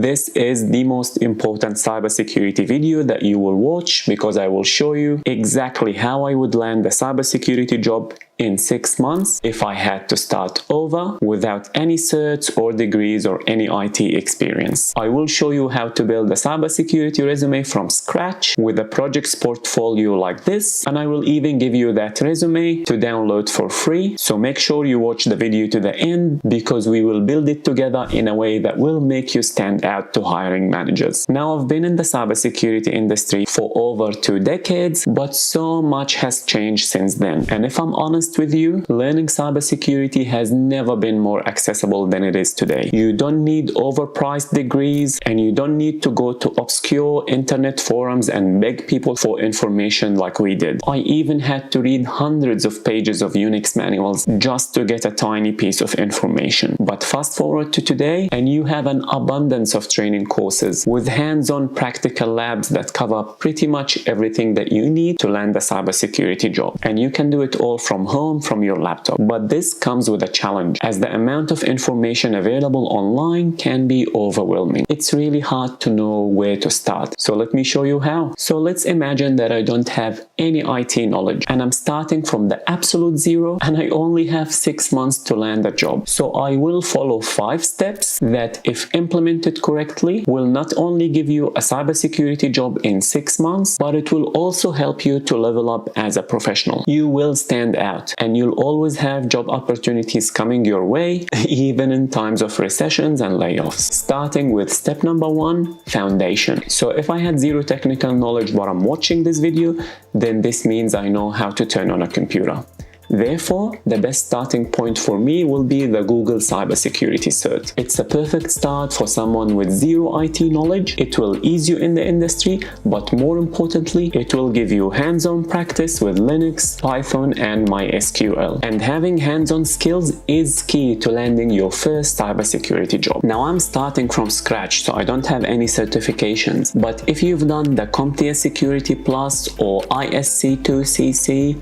This is the most important cybersecurity video that you will watch because I will show you exactly how I would land a cybersecurity job in 6 months if I had to start over without any certs or degrees or any IT experience. I will show you how to build a cybersecurity resume from scratch with a projects portfolio like this, and I will even give you that resume to download for free. So make sure you watch the video to the end because we will build it together in a way that will make you stand out to hiring managers. Now, I've been in the cybersecurity industry for over 2 decades, but so much has changed since then. And if I'm honest with you, learning cybersecurity has never been more accessible than it is today. You don't need overpriced degrees, and you don't need to go to obscure internet forums and beg people for information like we did. I even had to read hundreds of pages of Unix manuals just to get a tiny piece of information. But fast forward to today, and you have an abundance of training courses with hands-on practical labs that cover pretty much everything that you need to land a cybersecurity job. And you can do it all from home, from your laptop. But this comes with a challenge, as the amount of information available online can be overwhelming. It's really hard to know where to start. So let me show you how. So let's imagine that I don't have any IT knowledge and I'm starting from the absolute zero, and I only have 6 months to land a job. So I will follow 5 steps that, if implemented correctly, will not only give you a cybersecurity job in 6 months, but it will also help you to level up as a professional. You will stand out, and you'll always have job opportunities coming your way, even in times of recessions and layoffs. Starting with step number 1, foundation. So if I had zero technical knowledge while I'm watching this video, then this means I know how to turn on a computer. Therefore, the best starting point for me will be the Google Cybersecurity Cert. It's a perfect start for someone with zero IT knowledge. It will ease you in the industry, but more importantly, it will give you hands-on practice with Linux, Python, and MySQL. And having hands-on skills is key to landing your first cybersecurity job. Now, I'm starting from scratch, so I don't have any certifications, but if you've done the CompTIA Security Plus or ISC2CC,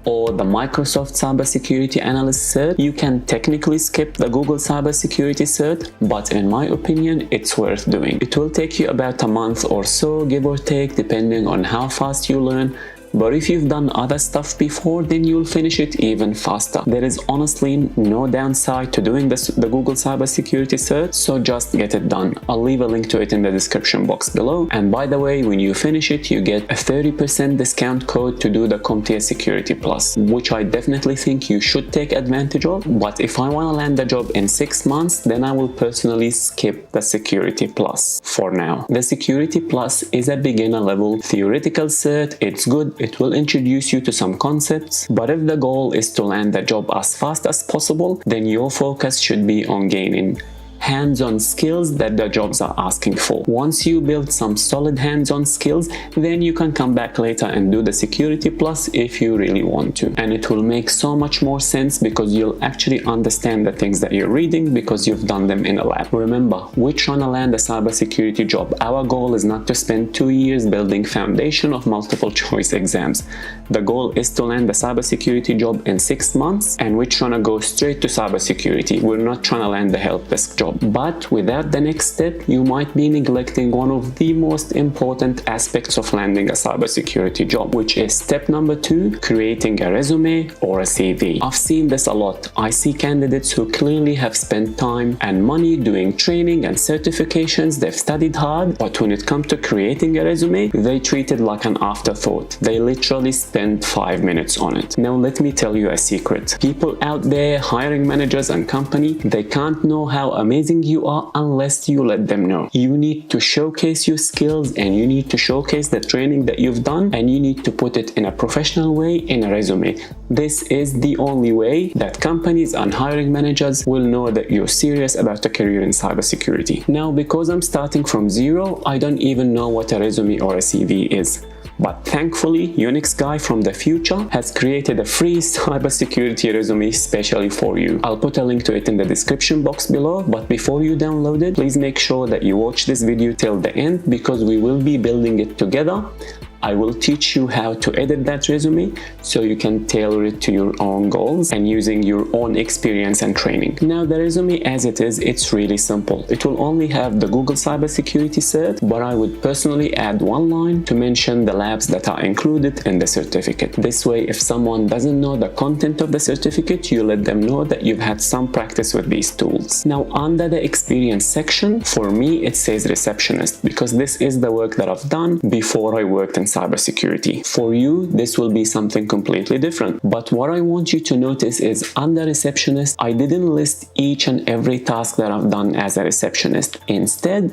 or the Microsoft Cybersecurity Analyst Cert, you can technically skip the Google Cybersecurity Cert, but in my opinion, it's worth doing. It will take you about a month or so, give or take, depending on how fast you learn. But if you've done other stuff before, then you'll finish it even faster. There is honestly no downside to doing the Google Cybersecurity Cert, so just get it done. I'll leave a link to it in the description box below. And by the way, when you finish it, you get a 30% discount code to do the CompTIA Security Plus, which I definitely think you should take advantage of. But if I want to land a job in 6 months, then I will personally skip the Security Plus for now. The Security Plus is a beginner level theoretical cert. It's good. It will introduce you to some concepts, but if the goal is to land the job as fast as possible, then your focus should be on gaining hands-on skills that the jobs are asking for. Once you build some solid hands-on skills, then you can come back later and do the Security Plus if you really want to. And it will make so much more sense because you'll actually understand the things that you're reading because you've done them in a lab. Remember, we're trying to land a cybersecurity job. Our goal is not to spend 2 years building foundation of multiple choice exams. The goal is to land a cybersecurity job in 6 months, and we're trying to go straight to cybersecurity. We're not trying to land the help desk job. But without the next step, you might be neglecting one of the most important aspects of landing a cybersecurity job, which is step number 2, creating a resume or a CV. I've seen this a lot. I see candidates who clearly have spent time and money doing training and certifications. They've studied hard, but when it comes to creating a resume, they treat it like an afterthought. They literally spend 5 minutes on it. Now, let me tell you a secret. People out there, hiring managers and company, they can't know how amazing you are unless you let them know. You need to showcase your skills, and you need to showcase the training that you've done, and you need to put it in a professional way in a resume. This is the only way that companies and hiring managers will know that you're serious about a career in cybersecurity. Now, because I'm starting from zero, I don't even know what a resume or a CV is. But thankfully, Unix Guy from the future has created a free cybersecurity resume specially for you. I'll put a link to it in the description box below, but before you download it, please make sure that you watch this video till the end because we will be building it together. I will teach you how to edit that resume so you can tailor it to your own goals and using your own experience and training. Now, the resume as it is, it's really simple. It will only have the Google Cybersecurity cert, but I would personally add one line to mention the labs that are included in the certificate. This way, if someone doesn't know the content of the certificate, you let them know that you've had some practice with these tools. Now, under the experience section, for me, it says receptionist because this is the work that I've done before I worked in cybersecurity. For you, this will be something completely different. But what I want you to notice is under receptionist, I didn't list each and every task that I've done as a receptionist. Instead,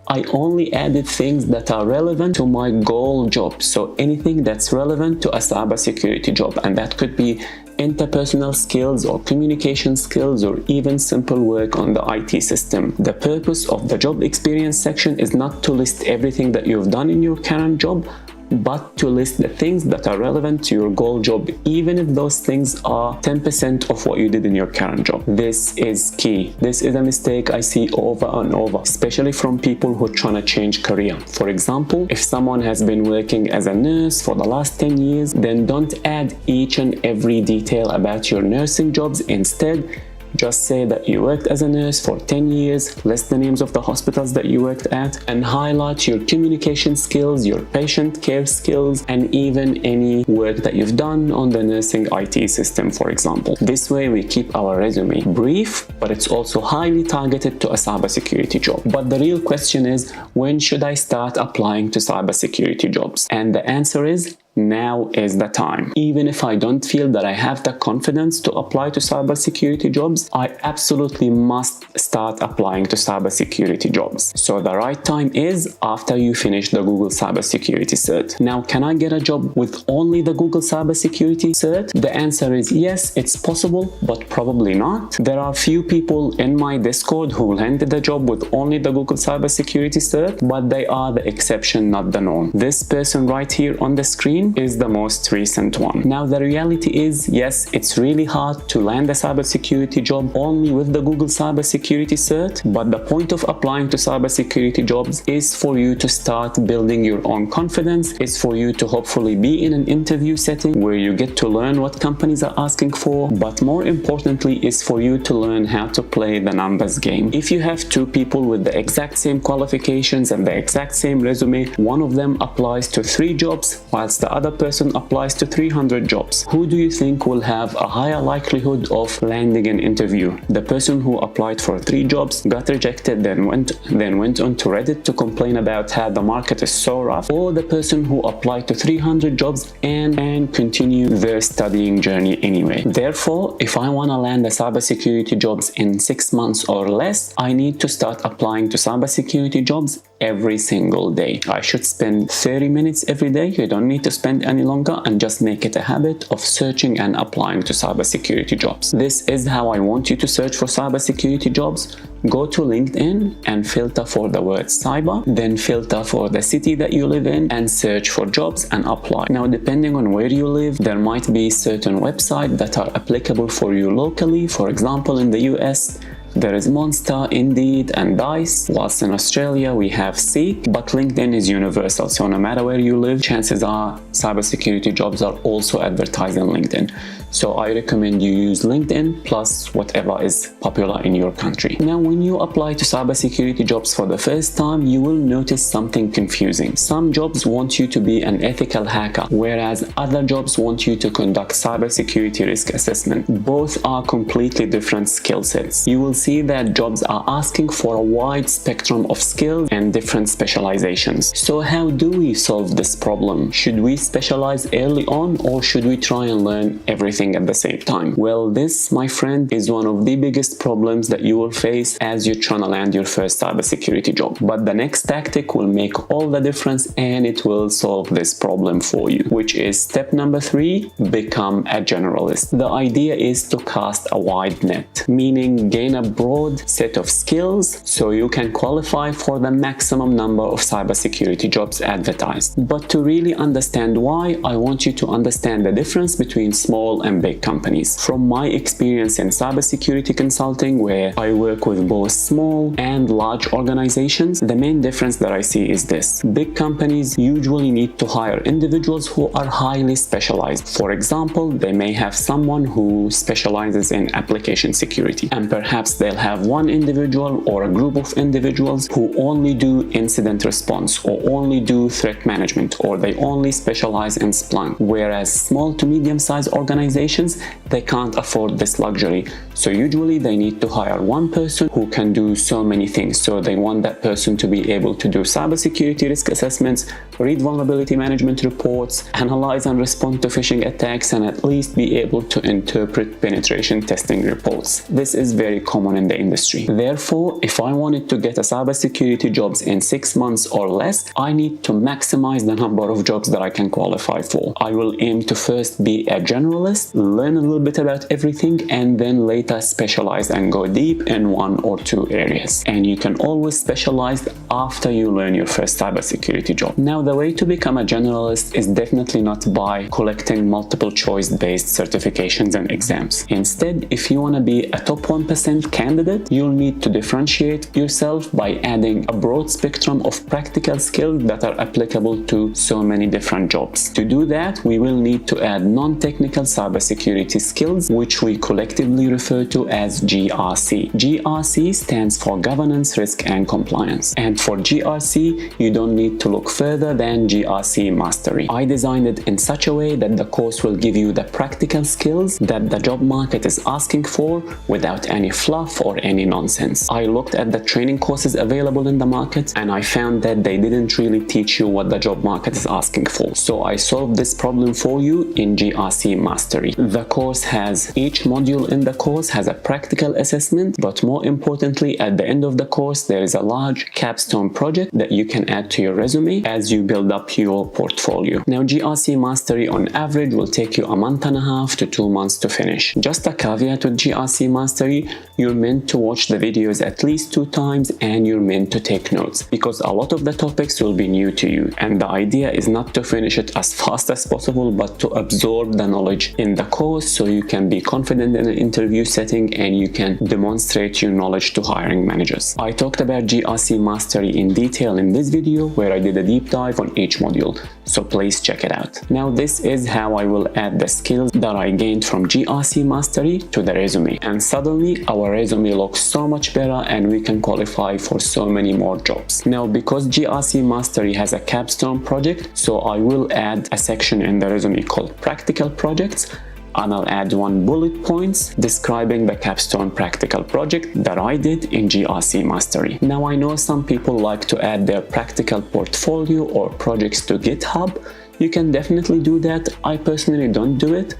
I only added things that are relevant to my goal job. So anything that's relevant to a cybersecurity job, and that could be interpersonal skills or communication skills or even simple work on the IT system. The purpose of the job experience section is not to list everything that you've done in your current job, but to list the things that are relevant to your goal job, even if those things are 10% of what you did in your current job. This is key. This is a mistake I see over and over, especially from people who are trying to change career. For example, if someone has been working as a nurse for the last 10 years, then don't add each and every detail about your nursing jobs. Instead, just say that you worked as a nurse for 10 years, list the names of the hospitals that you worked at, and highlight your communication skills, your patient care skills, and even any work that you've done on the nursing IT system, for example. This way, we keep our resume brief, but it's also highly targeted to a cybersecurity job. But the real question is, when should I start applying to cybersecurity jobs? And the answer is, now is the time. Even if I don't feel that I have the confidence to apply to cybersecurity jobs, I absolutely must start applying to cybersecurity jobs. So the right time is after you finish the Google Cybersecurity cert. Now, can I get a job with only the Google Cybersecurity cert? The answer is yes, it's possible, but probably not. There are few people in my Discord who landed a job with only the Google Cybersecurity cert, but they are the exception, not the norm. This person right here on the screen is the most recent one. Now, the reality is, yes, it's really hard to land a cybersecurity job only with the Google Cybersecurity cert, but the point of applying to cybersecurity jobs is for you to start building your own confidence, is for you to hopefully be in an interview setting where you get to learn what companies are asking for, but more importantly is for you to learn how to play the numbers game. If you have two people with the exact same qualifications and the exact same resume, one of them applies to 3 jobs whilst the other person applies to 300 jobs. Who do you think will have a higher likelihood of landing an interview? The person who applied for 3 jobs, got rejected, then went on to Reddit to complain about how the market is so rough, or the person who applied to 300 jobs and continue their studying journey anyway? Therefore, if I want to land the cybersecurity jobs in 6 months or less, I need to start applying to cybersecurity jobs every single day. I should spend 30 minutes every day. You don't need to spend any longer, and just make it a habit of searching and applying to cybersecurity jobs. This is how I want you to search for cybersecurity jobs. Go to LinkedIn and filter for the word cyber, then filter for the city that you live in and search for jobs and apply. Now, depending on where you live, there might be certain websites that are applicable for you locally. For example, in the US, there is Monster, Indeed, and Dice, whilst in Australia we have Seek, but LinkedIn is universal, so no matter where you live, chances are cybersecurity jobs are also advertised on LinkedIn. So I recommend you use LinkedIn plus whatever is popular in your country. Now, when you apply to cybersecurity jobs for the first time, you will notice something confusing. Some jobs want you to be an ethical hacker, whereas other jobs want you to conduct cybersecurity risk assessment. Both are completely different skill sets. You will see that jobs are asking for a wide spectrum of skills and different specializations. So how do we solve this problem? Should we specialize early on, or should we try and learn everything at the same time? Well, this, my friend, is one of the biggest problems that you will face as you're trying to land your first cybersecurity job. But the next tactic will make all the difference, and it will solve this problem for you, which is step number 3, become a generalist. The idea is to cast a wide net, meaning gain a broad set of skills so you can qualify for the maximum number of cybersecurity jobs advertised. But to really understand why, I want you to understand the difference between small and and big companies. From my experience in cybersecurity consulting, where I work with both small and large organizations, the main difference that I see is this. Big companies usually need to hire individuals who are highly specialized. For example, they may have someone who specializes in application security, and perhaps they'll have one individual or a group of individuals who only do incident response or only do threat management, or they only specialize in Splunk. Whereas small to medium-sized organizations, they can't afford this luxury. So usually they need to hire one person who can do so many things. So they want that person to be able to do cybersecurity risk assessments, read vulnerability management reports, analyze and respond to phishing attacks, and at least be able to interpret penetration testing reports. This is very common in the industry. Therefore, if I wanted to get a cybersecurity jobs in 6 months or less, I need to maximize the number of jobs that I can qualify for. I will aim to first be a generalist, learn a little bit about everything, and then later specialize and go deep in one or two areas. And you can always specialize after you learn your first cybersecurity job. Now, the way to become a generalist is definitely not by collecting multiple choice based certifications and exams. Instead, if you want to be a top 1% candidate, you'll need to differentiate yourself by adding a broad spectrum of practical skills that are applicable to so many different jobs. To do that, we will need to add non-technical cybersecurity skills, which we collectively refer to as GRC. GRC stands for Governance, Risk and Compliance. And for GRC, you don't need to look further than GRC Mastery. I designed it in such a way that the course will give you the practical skills that the job market is asking for without any fluff or any nonsense. I looked at the training courses available in the market, and I found that they didn't really teach you what the job market is asking for. So I solved this problem for you in GRC Mastery. The course has each module in the course has a practical assessment, but more importantly, at the end of the course, there is a large capstone project that you can add to your resume as you build up your portfolio. Now, GRC Mastery on average will take you a month and a half to 2 months to finish. Just a caveat with GRC Mastery, you're meant to watch the videos at least 2 times and you're meant to take notes, because a lot of the topics will be new to you, and the idea is not to finish it as fast as possible, but to absorb the knowledge in the course so you can be confident in an interview setting and you can demonstrate your knowledge to hiring managers. I talked about GRC Mastery in detail in this video, where I did a deep dive on each module, so please check it out. Now, this is how I will add the skills that I gained from GRC Mastery to the resume, and suddenly our resume looks so much better and we can qualify for so many more jobs. Now, because GRC Mastery has a capstone project, so I will add a section in the resume called Practical Projects, and I'll add 1 bullet points describing the capstone practical project that I did in GRC Mastery. Now, I know some people like to add their practical portfolio or projects to GitHub. You can definitely do that. I personally don't do it.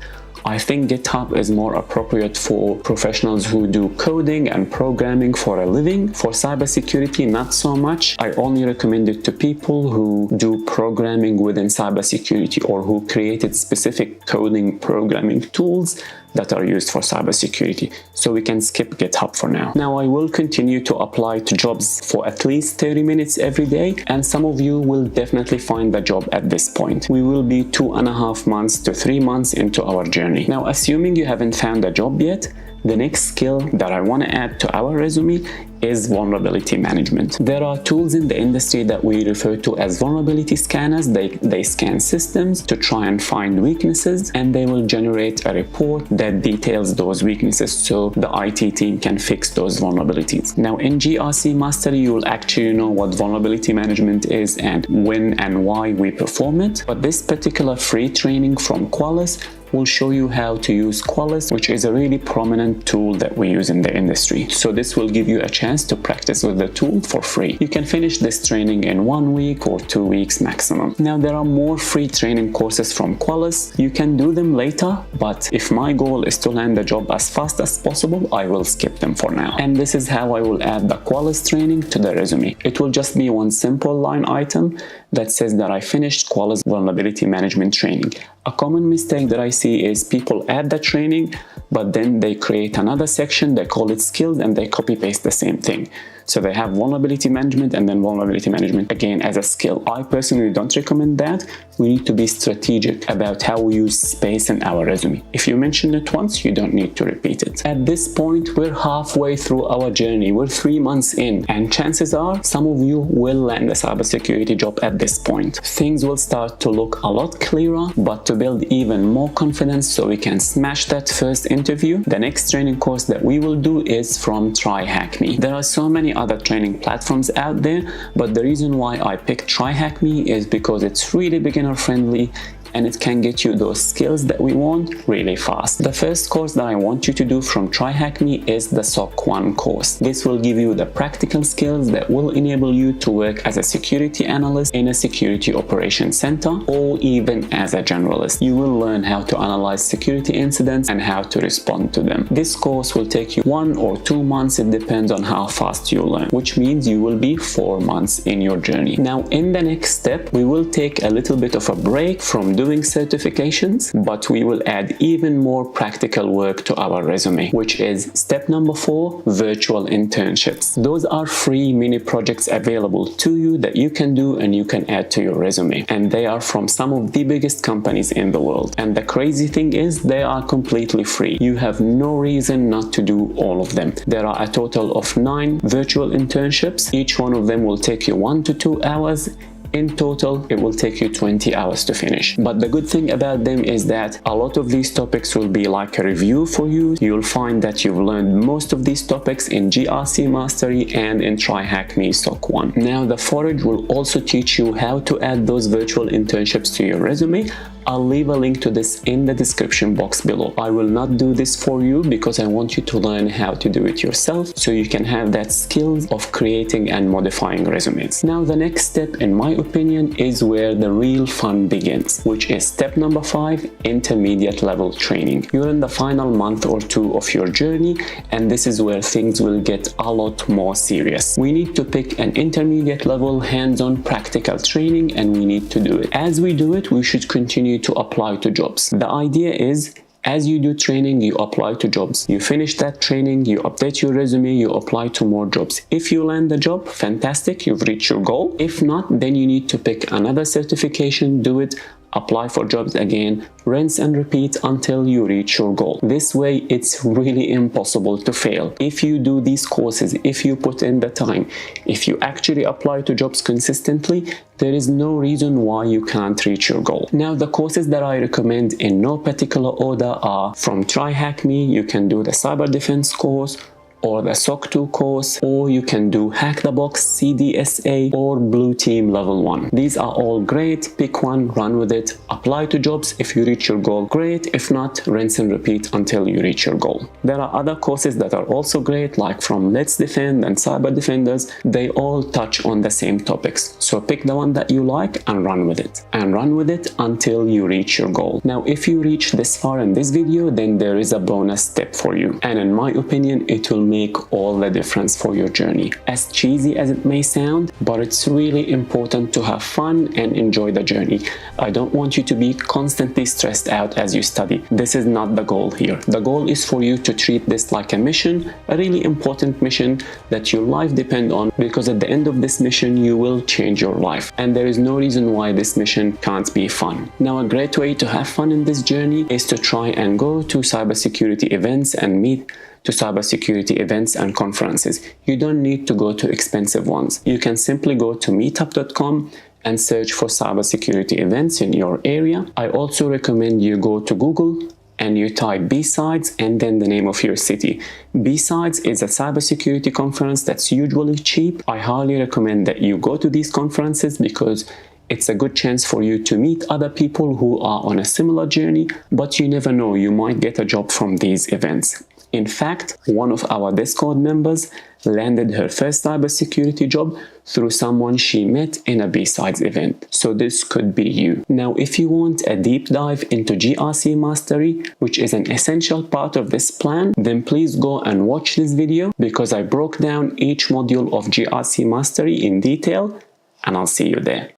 I think GitHub is more appropriate for professionals who do coding and programming for a living. For cybersecurity, not so much. I only recommend it to people who do programming within cybersecurity or who created specific coding programming tools that are used for cybersecurity. So we can skip GitHub for now. Now, I will continue to apply to jobs for at least 30 minutes every day, and some of you will definitely find the job at this point. We will be 2.5 months to 3 months into our journey. Now, assuming you haven't found a job yet, the next skill that I want to add to our resume is vulnerability management. There are tools in the industry that we refer to as vulnerability scanners. They scan systems to try and find weaknesses, and they will generate a report that details those weaknesses so the IT team can fix those vulnerabilities. Now, in GRC Mastery, you will actually know what vulnerability management is and when and why we perform it. But this particular free training from Qualys will show you how to use Qualys, which is a really prominent tool that we use in the industry. So this will give you a chance to practice with the tool for free. You can finish this training in 1 week or 2 weeks maximum. Now, there are more free training courses from Qualys. You can do them later, but if my goal is to land a job as fast as possible, I will skip them for now. And this is how I will add the Qualys training to the resume. It will just be one simple line item that says that I finished Qualys vulnerability management training. A common mistake that I see is people add the training, but then they create another section, they call it skills, and they copy paste the same thing. So they have vulnerability management and then vulnerability management again as a skill. I personally don't recommend that. We need to be strategic about how we use space in our resume. If you mention it once, you don't need to repeat it. At this point, we're halfway through our journey. We're 3 months in, and chances are some of you will land a cybersecurity job at this point. Things will start to look a lot clearer, but to build even more confidence so we can smash that first interview, the next training course that we will do is from TryHackMe. There are so many other training platforms out there, but the reason why I picked TryHackMe is because it's really beginner friendly and it can get you those skills that we want really fast. The first course that I want you to do from TryHackMe is the SOC 1 course. This will give you the practical skills that will enable you to work as a security analyst in a security operations center or even as a generalist. You will learn how to analyze security incidents and how to respond to them. This course will take you 1 or 2 months, it depends on how fast you learn, which means you will be 4 months in your journey. Now in the next step, we will take a little bit of a break from doing certifications, but we will add even more practical work to our resume, which is step number 4, virtual internships. Those are free mini projects available to you that you can do and you can add to your resume, and they are from some of the biggest companies in the world. And the crazy thing is they are completely free. You have no reason not to do all of them. There are a total of 9 virtual internships. Each one of them will take you 1 to 2 hours. In total, it will take you 20 hours to finish. But the good thing about them is that a lot of these topics will be like a review for you. You'll find that you've learned most of these topics in GRC Mastery and in TryHackMe SOC 1. Now, the Forage will also teach you how to add those virtual internships to your resume. I'll leave a link to this in the description box below. I will not do this for you because I want you to learn how to do it yourself so you can have that skills of creating and modifying resumes. Now the next step, in my opinion, is where the real fun begins, which is step number 5, intermediate level training. You're in the final month or 2 of your journey, and this is where things will get a lot more serious. We need to pick an intermediate level hands-on practical training, and we need to do it. As we do it, we should continue to apply to jobs. The idea is, as you do training, you apply to jobs. You finish that training, you update your resume, you apply to more jobs. If you land a job, fantastic, you've reached your goal. If not, then you need to pick another certification, do it, apply for jobs again, rinse and repeat until you reach your goal. This way, it's really impossible to fail. If you do these courses, if you put in the time, if you actually apply to jobs consistently, there is no reason why you can't reach your goal. Now, the courses that I recommend in no particular order are from TryHackMe. You can do the Cyber Defense course, or the SOC 2 course, or you can do Hack the Box, CDSA, or Blue Team Level 1. These are all great. Pick one, run with it, apply to jobs. If you reach your goal, great. If not, rinse and repeat until you reach your goal. There are other courses that are also great, like from Let's Defend and Cyber Defenders. They all touch on the same topics. So pick the one that you like and run with it. And run with it until you reach your goal. Now, if you reach this far in this video, then there is a bonus step for you. And in my opinion, it will make all the difference for your journey. As cheesy as it may sound, but it's really important to have fun and enjoy the journey. I don't want you to be constantly stressed out as you study. This is not the goal here. The goal is for you to treat this like a mission, a really important mission that your life depends on, because at the end of this mission, you will change your life. And there is no reason why this mission can't be fun. Now, a great way to have fun in this journey is to try and go to cybersecurity events and meet to cybersecurity events and conferences. You don't need to go to expensive ones. You can simply go to meetup.com and search for cybersecurity events in your area. I also recommend you go to Google and you type B-Sides and then the name of your city. B-Sides is a cybersecurity conference that's usually cheap. I highly recommend that you go to these conferences because it's a good chance for you to meet other people who are on a similar journey, but you never know, you might get a job from these events. In fact, one of our Discord members landed her first cybersecurity job through someone she met in a B-Sides event. So this could be you. Now, if you want a deep dive into GRC Mastery, which is an essential part of this plan, then please go and watch this video because I broke down each module of GRC Mastery in detail, and I'll see you there.